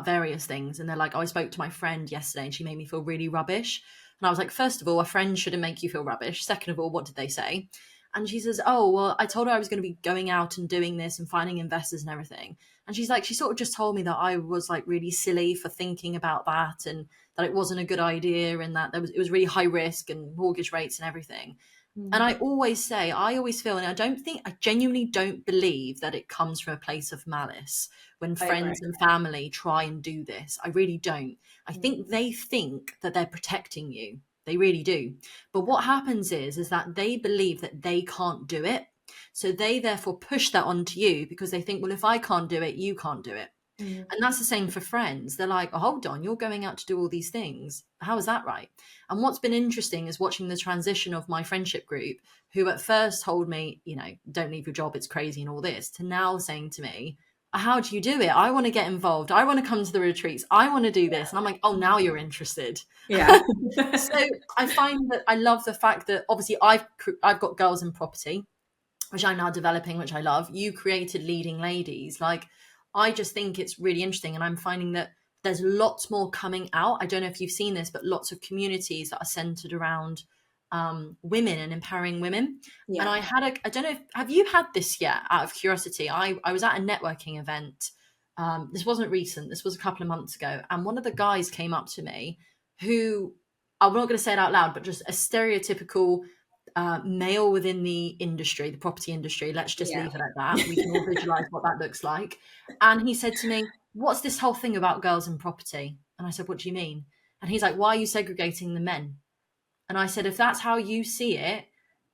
various things, and they're like, "Oh, I spoke to my friend yesterday, and she made me feel really rubbish." And I was like, first of all, a friend shouldn't make you feel rubbish. Second of all, what did they say? And she says, "Oh, well, I told her I was going to be going out and doing this and finding investors and everything." And she's like, she sort of just told me that I was like really silly for thinking about that, and that it wasn't a good idea, and that it was really high risk and mortgage rates and everything. And I always say, I always feel, and I genuinely don't believe that it comes from a place of malice when I agree. friends and family try and do this. I really don't. I think they think that they're protecting you. They really do. But what happens is that they believe that they can't do it. So they therefore push that onto you because they think, well, if I can't do it, you can't do it. And that's the same for friends. They're like, oh, hold on, you're going out to do all these things. How is that right? And what's been interesting is watching the transition of my friendship group, who at first told me, don't leave your job, it's crazy and all this, to now saying to me, how do you do it? I want to get involved. I want to come to the retreats. I want to do this. And I'm like, oh, now you're interested. Yeah. So I find that I love the fact that obviously I've got girls in property, which I'm now developing, which I love. You created Leading Ladies. Like, I just think it's really interesting. And I'm finding that there's lots more coming out. I don't know if you've seen this, but lots of communities that are centered around women and empowering women. And Yeah. I don't know, have you had this yet out of curiosity? I was at a networking event This wasn't recent, this was a couple of months ago. And one of the guys came up to me who, I'm not going to say it out loud, but just a stereotypical male within the industry, the property industry. Let's just Yeah. leave it at that. We can all visualize what that looks like. And he said to me, "What's this whole thing about girls in property?" And I said, "What do you mean?" And he's like, "Why are you segregating the men?" And I said, "If that's how you see it,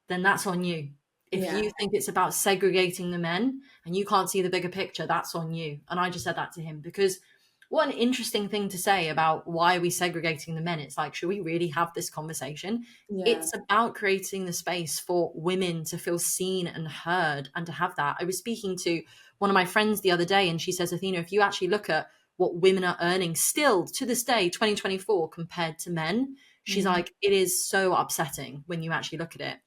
then that's on you. If Yeah. you think it's about segregating the men and you can't see the bigger picture, that's on you." And I just said that to him because what an interesting thing to say about why are we segregating the men. It's like, should we really have this conversation? Yeah. It's about creating the space for women to feel seen and heard and to have that. I was speaking to one of my friends the other day and she says, "Athena, if you actually look at what women are earning still to this day, 2024, compared to men," she's Mm. like, "it is so upsetting when you actually look at it."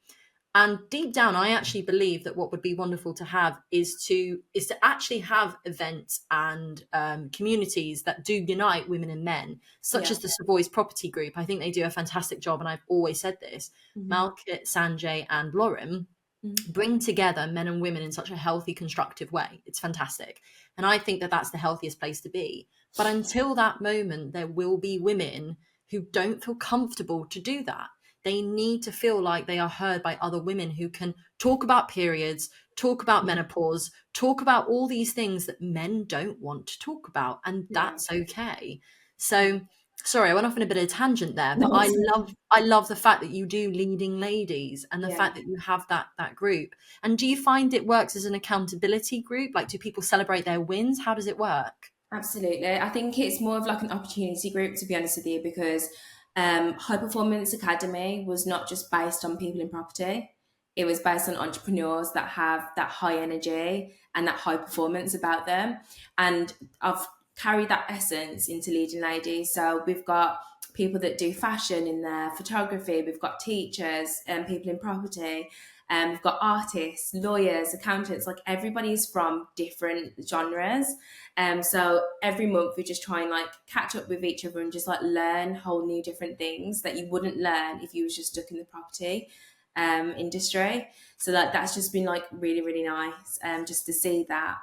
And deep down, I actually believe that what would be wonderful to have is to actually have events and communities that do unite women and men, such Yeah. as the Savoy's Property Group. I think they do a fantastic job, and I've always said this. Mhm. Malkit, Sanjay, and Lauren Mhm. bring together men and women in such a healthy, constructive way. It's fantastic. And I think that that's the healthiest place to be. But until that moment, there will be women who don't feel comfortable to do that. They need to feel like they are heard by other women who can talk about periods, talk about menopause, talk about all these things that men don't want to talk about. And Yeah. that's okay. So, sorry, I went off on a bit of a tangent there, but No, it's fine. I love the fact that you do leading ladies and the Yeah. fact that you have that group. And do you find it works as an accountability group? Like, do people celebrate their wins? How does it work? Absolutely. I think it's more of like an opportunity group, to be honest with you, because High Performance Academy was not just based on people in property. It was based on entrepreneurs that have that high energy and that high performance about them. And I've carried that essence into Leading Ladies. So we've got people that do fashion in there, photography, we've got teachers and people in property. We've got artists, lawyers, accountants, like everybody's from different genres. So every month we just try and like catch up with each other and just like learn whole new different things that you wouldn't learn if you was just stuck in the property industry. So like that's just been like really, really nice just to see that.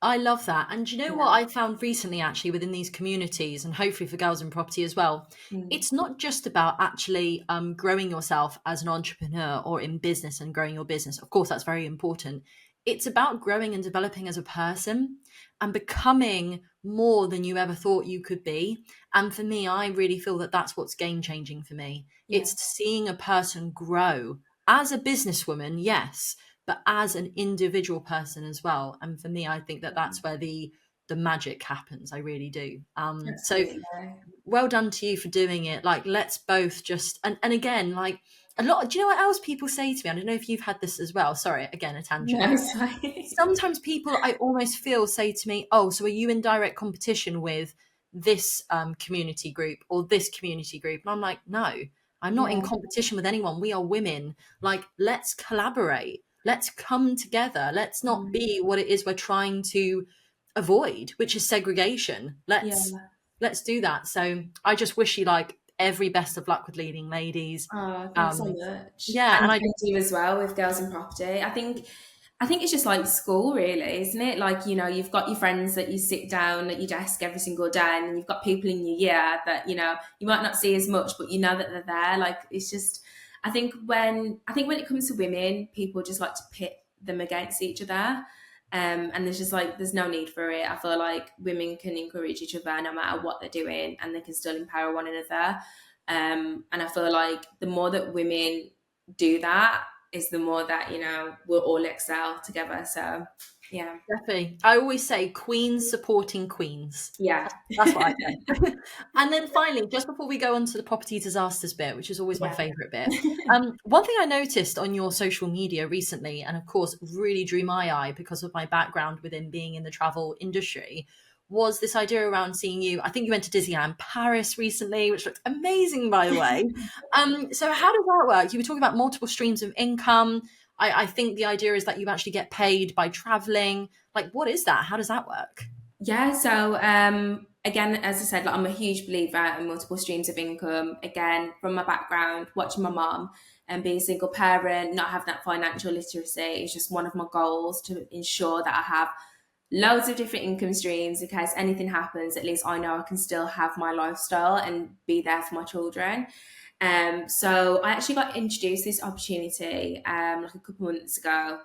I love that. And do you know what Yeah. I found recently, actually, within these communities, and hopefully for girls in property as well? Mm. It's not just about actually growing yourself as an entrepreneur or in business and growing your business. Of course, that's very important. It's about growing and developing as a person and becoming more than you ever thought you could be. And for me, I really feel that that's what's game changing for me. Yeah. It's seeing a person grow as a businesswoman, yes, but as an individual person as well. And for me, I think that that's where the magic happens. I really do. So Absolutely. well done to you for doing it. Like, let's both just and again, like a lot. Do you know what else people say to me? I don't know if you've had this as well. Sorry, again, a No, tangent. it's fine. Sometimes people, I almost feel, say to me, "Oh, so are you in direct competition with this community group or this community group?" And I'm like, "No, I'm not in Yeah. competition with anyone. We are women. Like, let's collaborate. Let's come together. Let's not Mm. be what it is we're trying to avoid, which is segregation. Yeah. Let's do that." So I just wish you like every best of luck with leading ladies. Oh, thanks so Um, much. yeah, And and I thank you as well with Girls in Property. I think it's just like school, really, isn't it? Like, you've got your friends that you sit down at your desk every single day, and then you've got people in your year that, you might not see as much, but you know that they're there. Like, it's just, I think when it comes to women, people just like to pit them against each other. And there's just like, there's no need for it. I feel like women can encourage each other no matter what they're doing, and they can still empower one another. And I feel like the more that women do that, is the more that we'll all excel together. So yeah. definitely. I always say queens supporting queens. Yeah. That's what I say. And then finally, just before we go on to the property disasters bit, which is always my Yeah. favorite bit, one thing I noticed on your social media recently, and of course really drew my eye because of my background within being in the travel industry, was this idea around seeing you. I think you went to Disneyland Paris recently, which looked amazing, by the way. So how does that work? You were talking about multiple streams of income. I think the idea is that you actually get paid by traveling. Like, what is that? How does that work? Yeah, so again, as I said, like, I'm a huge believer in multiple streams of income. Again, from my background, watching my mom and being a single parent, not having that financial literacy is just one of my goals, to ensure that I have loads of different income streams in case anything happens. At least I know I can still have my lifestyle and be there for my children. So I actually got introduced to this opportunity like a couple months ago.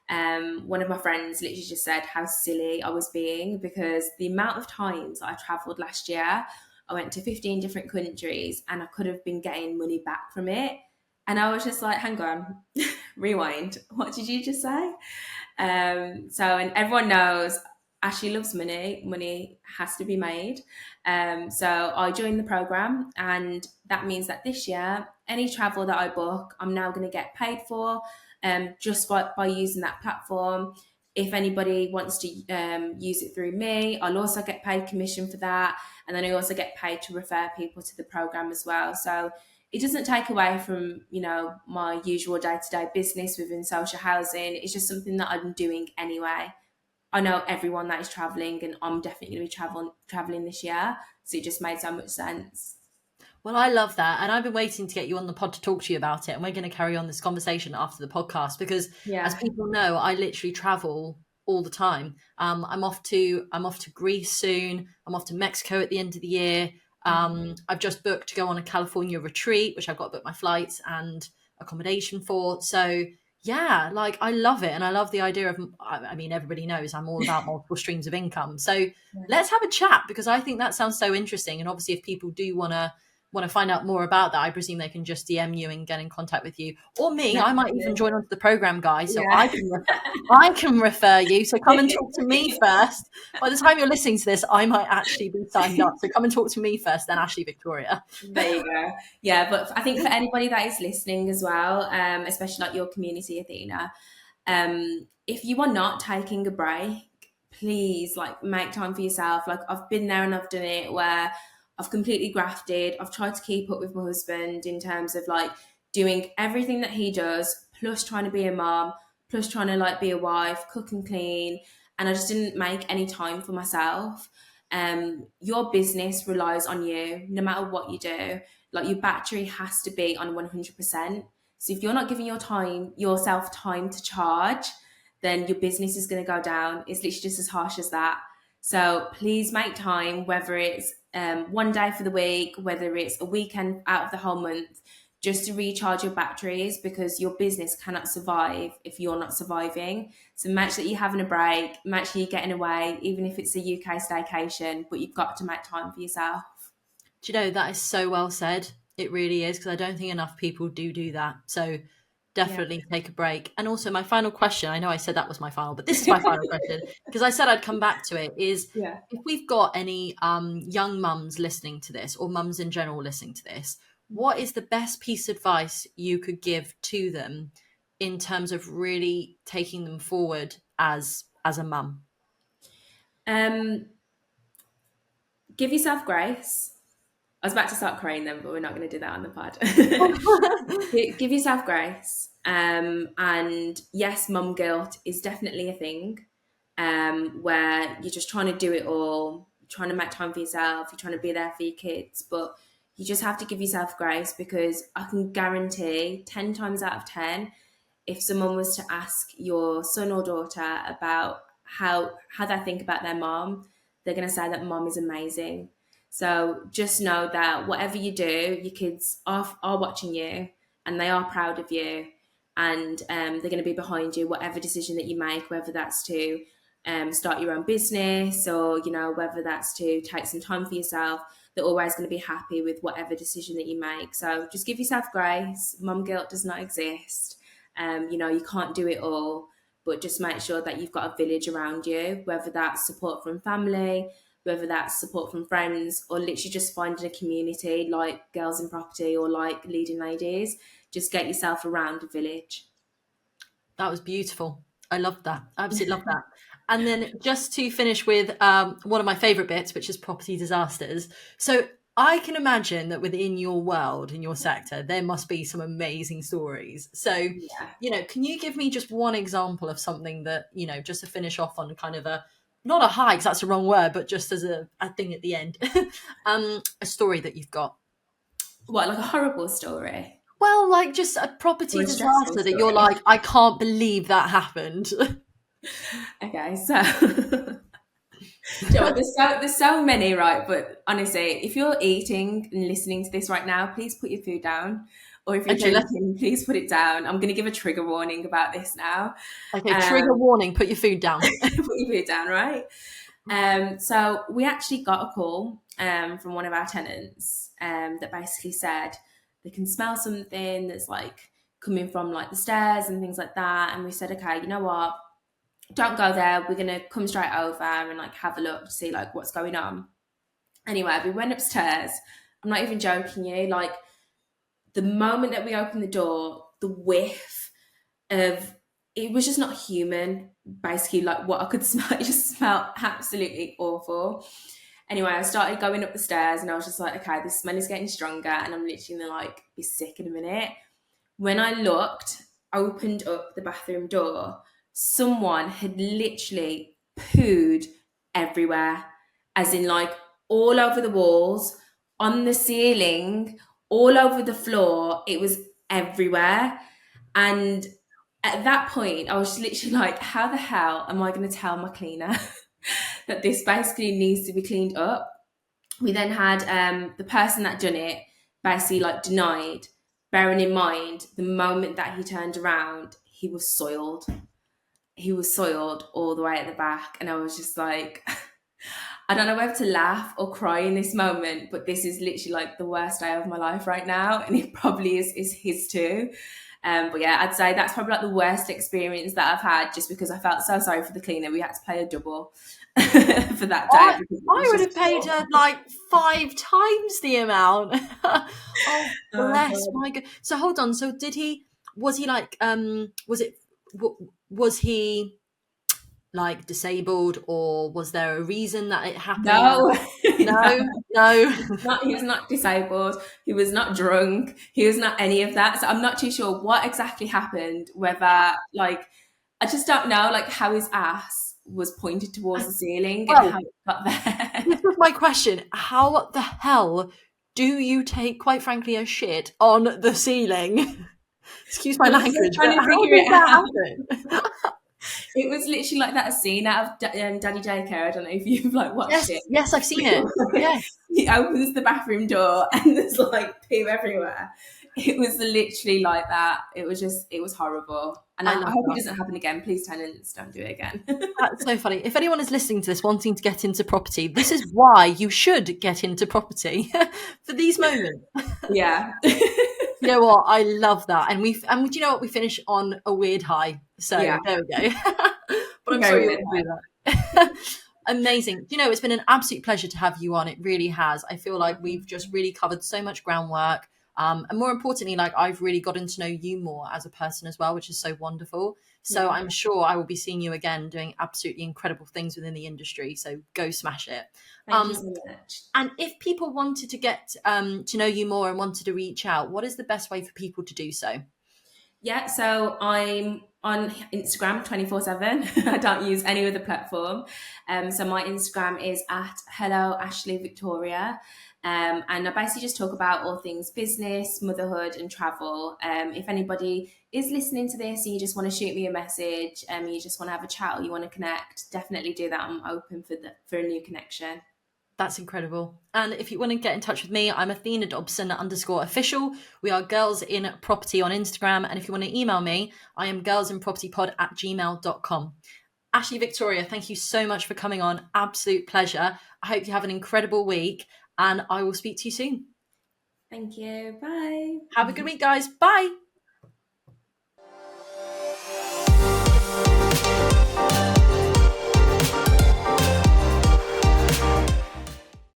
One of my friends literally just said how silly I was being, because the amount of times I travelled last year, I went to 15 different countries and I could have been getting money back from it. And I was just like, hang on, rewind. What did you just say? And everyone knows Ashley loves money. Money has to be made. So I joined the program, and that means that this year, any travel that I book, I'm now going to get paid for, just by using that platform. If anybody wants to use it through me, I'll also get paid commission for that, and then I also get paid to refer people to the program as well. So it doesn't take away from my usual day-to-day business within social housing. It's just something that I'm doing anyway. I know everyone that is traveling, and I'm definitely going to be traveling this year, so it just made so much sense. Well, I love that. And I've been waiting to get you on the pod to talk to you about it. And we're going to carry on this conversation after the podcast because, as Yeah. people know, I literally travel all the time. I'm off to Greece soon. I'm off to Mexico at the end of the year. I've just booked to go on a California retreat, which I've got to book my flights and accommodation for. So yeah, like I love it. And I love the idea of, I mean, everybody knows I'm all about multiple streams of income. So let's have a chat, because I think that sounds so interesting. And obviously if people do want to find out more about that, I presume they can just DM you and get in contact with you, or me. I might even join onto the program, guys, so Yeah. I can refer you. So come and talk to me first. By the time you're listening to this, I might actually be signed up. So come and talk to me first, then Ashleigh Victoria. There you go. Yeah, but I think for anybody that is listening as well, especially like your community, Athena, if you are not taking a break, please like make time for yourself. Like I've been there and I've done it where I've completely grafted. I've tried to keep up with my husband in terms of like doing everything that he does, plus trying to be a mom, plus trying to like be a wife, cook and clean, and I just didn't make any time for myself. Your business relies on you no matter what you do. Like your battery has to be on 100%. So if you're not giving yourself time to charge, then your business is going to go down. It's literally just as harsh as that. So please make time, whether it's one day for the week, whether it's a weekend out of the whole month, just to recharge your batteries, because your business cannot survive if you're not surviving. So make sure that you're having a break, make sure you're getting away, even if it's a UK staycation, but you've got to make time for yourself. Do you know, that is so well said. It really is, because I don't think enough people do that. So definitely take a break. And also my final question, I know I said that was my final, but this is my final question, because I said I'd come back to it, is Yeah. if we've got any young mums listening to this, or mums in general listening to this, what is the best piece of advice you could give to them in terms of really taking them forward as a mum? Give yourself grace. I was about to start crying then, but we're not going to do that on the pod. Give yourself grace. And yes, mum guilt is definitely a thing, where you're just trying to do it all, you're trying to make time for yourself, you're trying to be there for your kids, but you just have to give yourself grace, because I can guarantee 10 times out of 10, if someone was to ask your son or daughter about how they think about their mom, they're going to say that mom is amazing. So just know that whatever you do, your kids are watching you, and they are proud of you, and they're going to be behind you, whatever decision that you make, whether that's to start your own business, or whether that's to take some time for yourself. They're always going to be happy with whatever decision that you make. So just give yourself grace. Mum guilt does not exist. You can't do it all, but just make sure that you've got a village around you, whether that's support from family, whether that's support from friends, or literally just finding a community like Girls in Property or like Leading Ladies. Just get yourself around a village. That was beautiful. I loved that. I absolutely loved that. And then just to finish with one of my favourite bits, which is property disasters. So I can imagine that within your world, in your sector, there must be some amazing stories. So, can you give me just one example of something that, just to finish off on kind of not a high, because that's the wrong word, but just as a thing at the end, a story that you've got. What, like a horrible story? Well, like just a property Or a stressful disaster that you're story? like, I can't believe that happened. Okay, so Joe, there's so many, right? But honestly, if you're eating and listening to this right now, please put your food down. Or if you're Okay, let's. drinking, please put it down. I'm going to give a trigger warning about this now. Okay, trigger Um, warning. Put your food down. put your food down, right? So we actually got a call from one of our tenants that basically said they can smell something that's like coming from like the stairs and things like that. And we said, okay, you know what? Don't go there. We're gonna come straight over and like have a look to see like what's going on. Anyway, we went upstairs. I'm not even joking you. Like the moment that we opened the door, the whiff of it was just not human. Basically, like what I could smell, it just smelled absolutely awful. Anyway, I started going up the stairs and I was just like, okay, this smell is getting stronger and I'm literally gonna like be sick in a minute. When I looked, opened up the bathroom door, someone had literally pooed everywhere, as in like all over the walls, on the ceiling, all over the floor. It was everywhere. And at that point, I was literally like, how the hell am I going to tell my cleaner that this basically needs to be cleaned up? We then had the person that done it basically like denied, bearing in mind the moment that he turned around, he was soiled. He was soiled all the way at the back. And I was just like, I don't know whether to laugh or cry in this moment, but this is literally like the worst day of my life right now. And it probably is his too. But yeah, I'd say that's probably like the worst experience that I've had just because I felt so sorry for the cleaner. We had to pay a double for that day I, because it I was would just have paid her like 5 times the amount. Oh, oh bless god. my God. So hold on. So was he like, was he like disabled, or was there a reason that it happened? No, no. No, no. He was not disabled. He was not drunk. He was not any of that. So I'm not too sure what exactly happened. Whether like I just don't know like how his ass was pointed towards the ceiling and how Well, it got there. this was my question. How the hell do you take, quite frankly, a shit on the ceiling? Excuse my I was still language, but trying to how figure did it that out. happen? It was literally like that scene out of Daddy Daycare. I don't know if you've like watched Yes, it. yes, I've seen it. Yes. He opens the bathroom door and there's like poo everywhere. It was literally like that. It was horrible. And I I love hope it that. doesn't happen again. Please, tenants, don't do it again. That's so funny. If anyone is listening to this wanting to get into property, this is why you should get into property for these moments. Yeah. You know what? I love that. And do you know what? We finish on a weird high. So Yeah. there we go. But I'm sorry Very you weird. went through that. Amazing. You know, it's been an absolute pleasure to have you on. It really has. I feel like we've just really covered so much groundwork. And more importantly, like I've really gotten to know you more as a person as well, which is so wonderful. So Yeah. I'm sure I will be seeing you again doing absolutely incredible things within the industry. So go smash it. Thank you so much. And if people wanted to get to know you more and wanted to reach out, what is the best way for people to do so? Yeah, so I'm on Instagram 24/7. I don't use any other platform. So my Instagram is at Hello Ashleigh Victoria. And I basically just talk about all things business, motherhood, and travel. If anybody is listening to this and you just want to shoot me a message, you just want to have a chat or you want to connect, definitely do that. I'm open for a new connection. That's incredible. And if you want to get in touch with me, I'm Athena _official. We are Girls in Property on Instagram. And if you want to email me, I am girlsinpropertypod@gmail.com. Ashleigh Victoria, thank you so much for coming on. Absolute pleasure. I hope you have an incredible week and I will speak to you soon. Thank you. Bye. Have a good week, guys. Bye.